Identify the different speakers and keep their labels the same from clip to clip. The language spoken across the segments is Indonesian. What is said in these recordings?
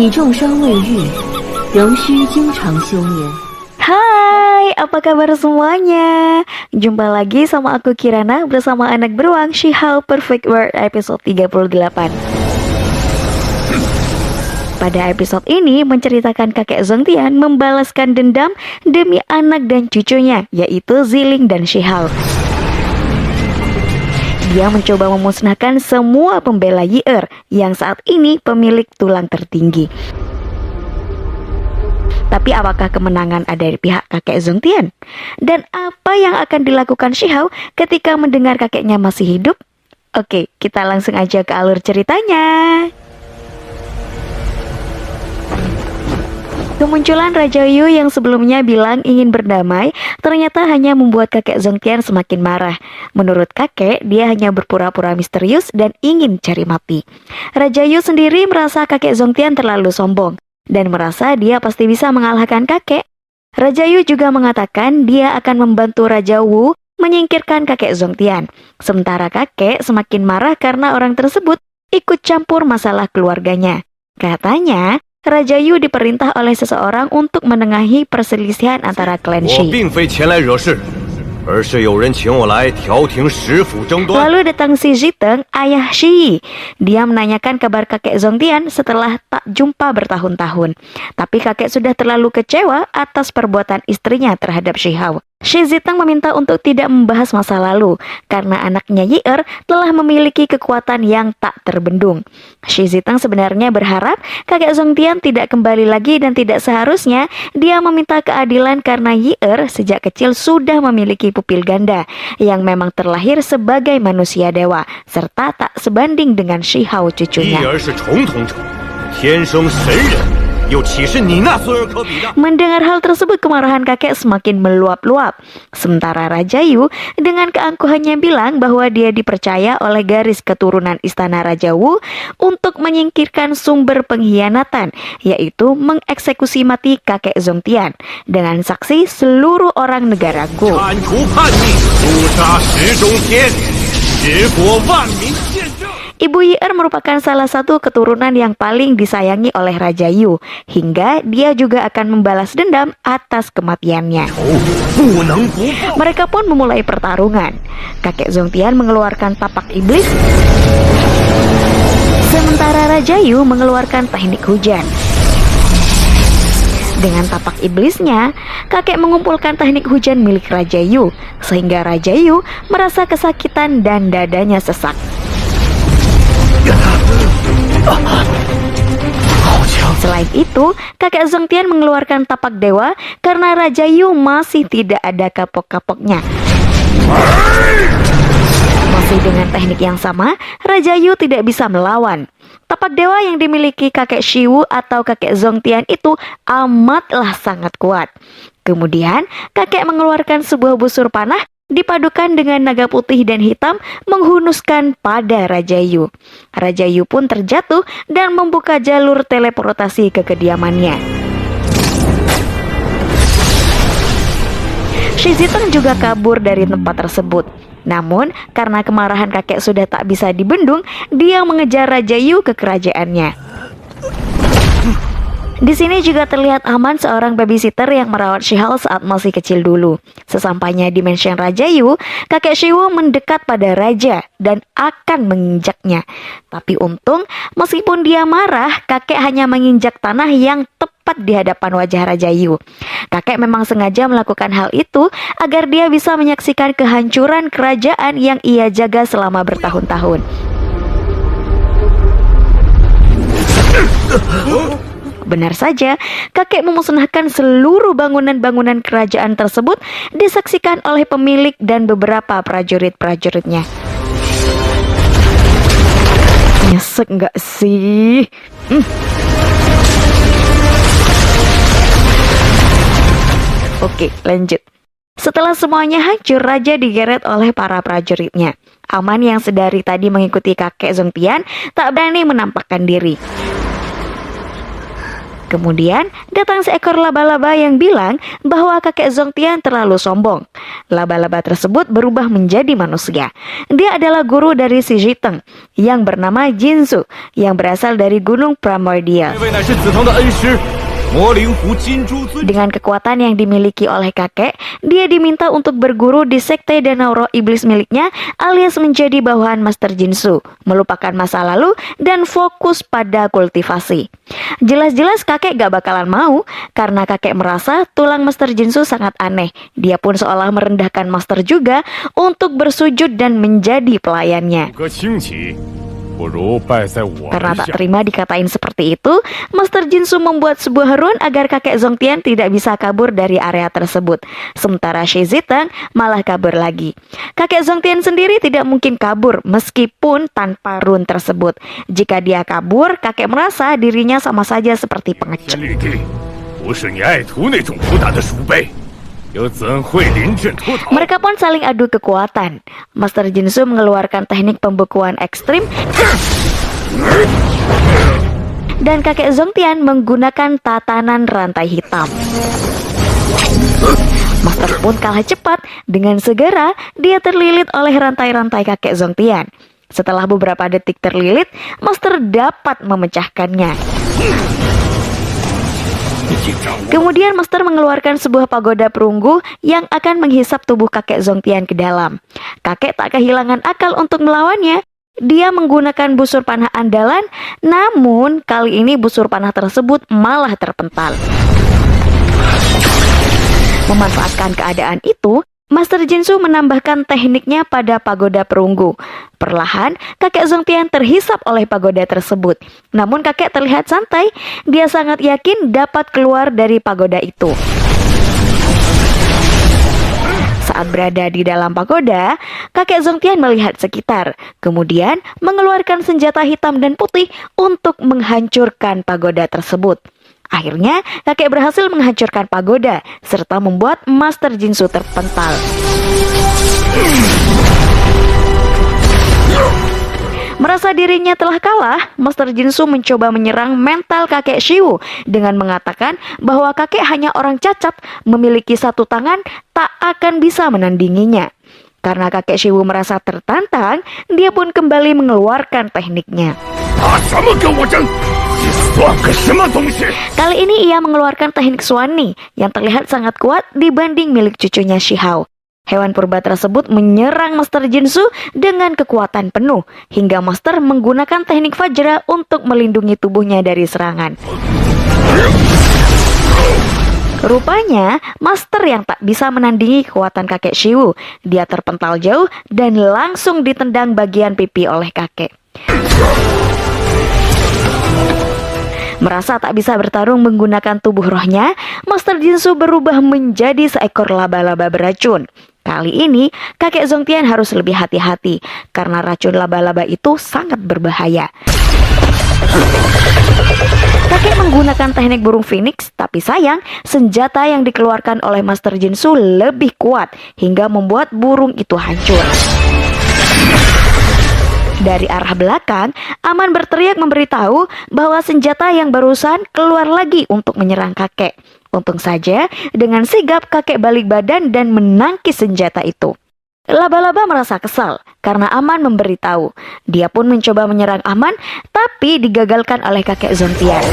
Speaker 1: 以重伤未愈，仍需经常休眠。
Speaker 2: Hai, apa kabar semuanya? Jumpa lagi sama aku Kirana bersama anak beruang She-How Perfect World episode 38. Pada episode ini menceritakan kakek Zongtian membalaskan dendam demi anak dan cucunya, yaitu Ziling dan She-How. Dia mencoba memusnahkan semua pembela Yi-Er yang saat ini pemilik tulang tertinggi. Tapi apakah kemenangan ada di pihak kakek Zongtian? Dan apa yang akan dilakukan She-How ketika mendengar kakeknya masih hidup? Oke, kita langsung aja ke alur ceritanya. Kemunculan Raja Yu yang sebelumnya bilang ingin berdamai ternyata hanya membuat kakek Zongtian semakin marah. Menurut kakek, dia hanya berpura-pura misterius dan ingin cari mati. Raja Yu sendiri merasa kakek Zongtian terlalu sombong dan merasa dia pasti bisa mengalahkan kakek. Raja Yu juga mengatakan dia akan membantu Raja Wu menyingkirkan kakek Zongtian. Sementara kakek semakin marah karena orang tersebut ikut campur masalah keluarganya. Katanya, Raja Yu diperintah oleh seseorang untuk menengahi perselisihan antara klan Shi. Lalu datang si Ziteng, ayah Shi. Dia menanyakan kabar kakek Zongtian setelah tak jumpa bertahun-tahun. Tapi kakek sudah terlalu kecewa atas perbuatan istrinya terhadap She-How. Shi Ziteng meminta untuk tidak membahas masa lalu karena anaknya Yi-Er telah memiliki kekuatan yang tak terbendung. Shi Ziteng sebenarnya berharap kakek Zongtian tidak kembali lagi dan tidak seharusnya dia meminta keadilan karena Yi-Er sejak kecil sudah memiliki pupil ganda yang memang terlahir sebagai manusia dewa serta tak sebanding dengan She-How cucunya. Mendengar hal tersebut, kemarahan kakek semakin meluap-luap. Sementara Raja Yu dengan keangkuhannya bilang bahwa dia dipercaya oleh garis keturunan istana Raja Wu untuk menyingkirkan sumber pengkhianatan, yaitu mengeksekusi mati kakek Zongtian dengan saksi seluruh orang negara Go. Ibu Yi-Er merupakan salah satu keturunan yang paling disayangi oleh Raja Yu, hingga dia juga akan membalas dendam atas kematiannya. Mereka pun memulai pertarungan. Kakek Zongtian mengeluarkan tapak iblis, sementara Raja Yu mengeluarkan teknik hujan. Dengan tapak iblisnya, kakek mengumpulkan teknik hujan milik Raja Yu, sehingga Raja Yu merasa kesakitan dan dadanya sesak. Selain itu, kakek Zongtian mengeluarkan tapak dewa karena Raja Yu masih tidak ada kapok-kapoknya. Masih dengan teknik yang sama, Raja Yu tidak bisa melawan. Tapak dewa yang dimiliki kakek Shiwu atau kakek Zongtian itu amatlah sangat kuat. Kemudian, kakek mengeluarkan sebuah busur panah dipadukan dengan naga putih dan hitam menghunuskan pada Raja Yu. Raja Yu pun terjatuh dan membuka jalur teleportasi ke kediamannya. Shi Ziteng juga kabur dari tempat tersebut. Namun, karena kemarahan kakek sudah tak bisa dibendung, dia mengejar Raja Yu ke kerajaannya. Di sini juga terlihat Aman, seorang babysitter yang merawat She-How saat masih kecil dulu. Sesampainya di mansion Raja Yu, kakek Shiwu mendekat pada Raja dan akan menginjaknya. Tapi untung, meskipun dia marah, kakek hanya menginjak tanah yang tepat di hadapan wajah Raja Yu. Kakek memang sengaja melakukan hal itu agar dia bisa menyaksikan kehancuran kerajaan yang ia jaga selama bertahun-tahun. Benar saja, kakek memusnahkan seluruh bangunan-bangunan kerajaan tersebut disaksikan oleh pemilik dan beberapa prajurit-prajuritnya. Nyesek nggak sih? Oke, lanjut. Setelah semuanya hancur, Raja digeret oleh para prajuritnya. Aman yang sedari tadi mengikuti kakek Zongtian tak berani menampakkan diri. Kemudian datang seekor laba-laba yang bilang bahwa kakek Zongtian terlalu sombong. Laba-laba tersebut berubah menjadi manusia. Dia adalah guru dari si Jiteng yang bernama Jinsu yang berasal dari Gunung Primordial. Dengan kekuatan yang dimiliki oleh kakek, dia diminta untuk berguru di sekte Danau Roh Iblis miliknya alias menjadi bawahan Master Jinsu, melupakan masa lalu dan fokus pada kultivasi. Jelas-jelas kakek gak bakalan mau karena kakek merasa tulang Master Jinsu sangat aneh. Dia pun seolah merendahkan Master juga untuk bersujud dan menjadi pelayannya. Karena tak terima dikatain seperti itu, Master Jinsu membuat sebuah rune agar kakek Zongtian tidak bisa kabur dari area tersebut. Sementara Shi Ziteng malah kabur lagi. Kakek Zongtian sendiri tidak mungkin kabur meskipun tanpa rune tersebut. Jika dia kabur, kakek merasa dirinya sama saja seperti pengecut. Mereka pun saling adu kekuatan. Master Jinsu mengeluarkan teknik pembekuan ekstrim dan kakek Zongtian menggunakan tatanan rantai hitam. Master pun kalah cepat. Dengan segera dia terlilit oleh rantai-rantai kakek Zongtian. Setelah beberapa detik terlilit, Master dapat memecahkannya. Kemudian Master mengeluarkan sebuah pagoda perunggu yang akan menghisap tubuh kakek Zongtian ke dalam. Kakek tak kehilangan akal untuk melawannya. Dia menggunakan busur panah andalan, namun kali ini busur panah tersebut malah terpental. Memanfaatkan keadaan itu, Master Jinsu menambahkan tekniknya pada pagoda perunggu. Perlahan, kakek Zongtian terhisap oleh pagoda tersebut. Namun kakek terlihat santai, dia sangat yakin dapat keluar dari pagoda itu. Saat berada di dalam pagoda, kakek Zongtian melihat sekitar, kemudian mengeluarkan senjata hitam dan putih untuk menghancurkan pagoda tersebut. Akhirnya, kakek berhasil menghancurkan pagoda serta membuat Master Jinsu terpental. Merasa dirinya telah kalah, Master Jinsu mencoba menyerang mental kakek Shiwu dengan mengatakan bahwa kakek hanya orang cacat, memiliki satu tangan, tak akan bisa menandinginya. Karena kakek Shiwu merasa tertantang, dia pun kembali mengeluarkan tekniknya. Kali ini ia mengeluarkan teknik Suani yang terlihat sangat kuat dibanding milik cucunya Shihao. Hewan purba tersebut menyerang Master Jinsu dengan kekuatan penuh hingga Master menggunakan teknik Vajra untuk melindungi tubuhnya dari serangan. Rupanya, Master yang tak bisa menandingi kekuatan kakek Shiwu. Dia terpental jauh dan langsung ditendang bagian pipi oleh kakek. Merasa tak bisa bertarung menggunakan tubuh rohnya, Master Jinsu berubah menjadi seekor laba-laba beracun. Kali ini, kakek Zongtian harus lebih hati-hati karena racun laba-laba itu sangat berbahaya. Kakek menggunakan teknik burung phoenix, tapi sayang, senjata yang dikeluarkan oleh Master Jinsu lebih kuat hingga membuat burung itu hancur. Dari arah belakang, Aman berteriak memberitahu bahwa senjata yang barusan keluar lagi untuk menyerang kakek. Untung saja, dengan sigap kakek balik badan dan menangkis senjata itu. Laba-laba merasa kesal karena Aman memberitahu. Dia pun mencoba menyerang Aman, tapi digagalkan oleh kakek Zongtian.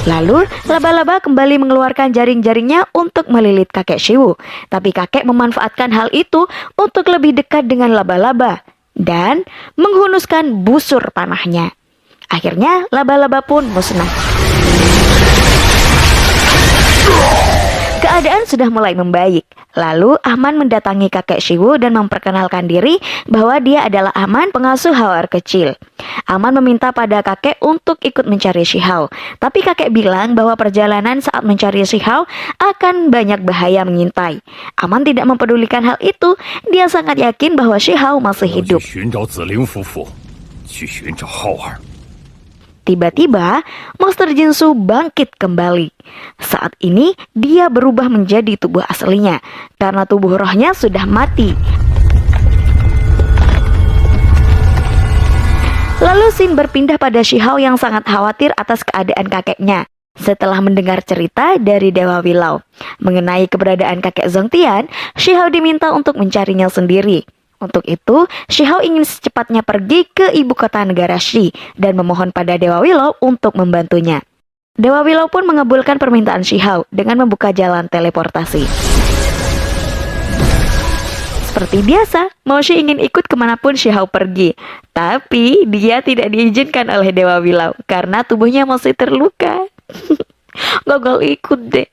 Speaker 2: Lalu, laba-laba kembali mengeluarkan jaring-jaringnya untuk melilit kakek Shiwu. Tapi kakek memanfaatkan hal itu untuk lebih dekat dengan laba-laba dan menghunuskan busur panahnya. Akhirnya, laba-laba pun musnah. Keadaan sudah mulai membaik. Lalu Aman mendatangi kakek Shiwu dan memperkenalkan diri bahwa dia adalah Aman, pengasuh Hawar kecil. Aman meminta pada kakek untuk ikut mencari Shihao. Tapi kakek bilang bahwa perjalanan saat mencari Shihao akan banyak bahaya mengintai. Aman tidak mempedulikan hal itu. Dia sangat yakin bahwa Shihao masih hidup. Tiba-tiba, Master Jinsu bangkit kembali. Saat ini, dia berubah menjadi tubuh aslinya, karena tubuh rohnya sudah mati. Lalu scene berpindah pada Shihao yang sangat khawatir atas keadaan kakeknya. Setelah mendengar cerita dari Dewa Willow mengenai keberadaan kakek Zongtian, Shihao diminta untuk mencarinya sendiri. Untuk itu, Shihao ingin secepatnya pergi ke ibu kota negara Shi dan memohon pada Dewa Willow untuk membantunya. Dewa Willow pun mengabulkan permintaan Shihao dengan membuka jalan teleportasi. Seperti biasa, Moshi ingin ikut kemanapun Shihao pergi. Tapi dia tidak diizinkan oleh Dewa Willow karena tubuhnya masih terluka. Gagal ikut deh.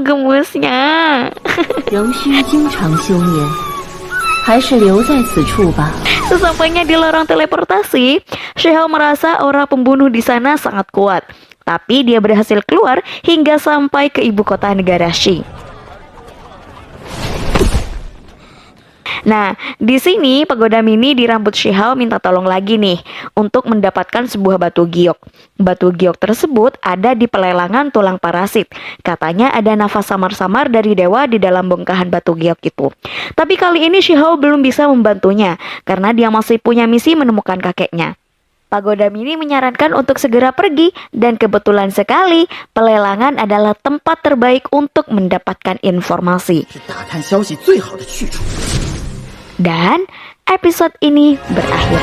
Speaker 2: Gemusnya.
Speaker 1: 仍需经常修炼，还是留在此处吧。
Speaker 2: Sesampainya di lorong teleportasi, Shihao merasa aura pembunuh di sana sangat kuat. Tapi dia berhasil keluar hingga sampai ke ibu kota negara Shi. Nah, di sini pagoda mini di rambut Shihao minta tolong lagi nih untuk mendapatkan sebuah batu giok. Batu giok tersebut ada di pelelangan tulang parasit. Katanya ada nafas samar-samar dari dewa di dalam bongkahan batu giok itu. Tapi kali ini Shihao belum bisa membantunya karena dia masih punya misi menemukan kakeknya. Pagoda mini menyarankan untuk segera pergi dan kebetulan sekali pelelangan adalah tempat terbaik untuk mendapatkan informasi.
Speaker 3: 是打探消息最好的去处。
Speaker 2: Dan episode ini berakhir.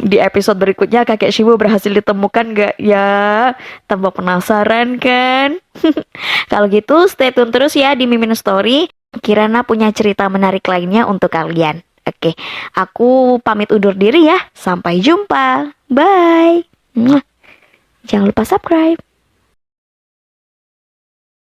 Speaker 2: Di episode berikutnya kakek Shibu berhasil ditemukan gak ya? Tambah penasaran kan? Kalau gitu stay tune terus ya di Mimin Story. Kirana punya cerita menarik lainnya untuk kalian. Oke, aku pamit undur diri ya. Sampai jumpa. Bye. Jangan lupa subscribe.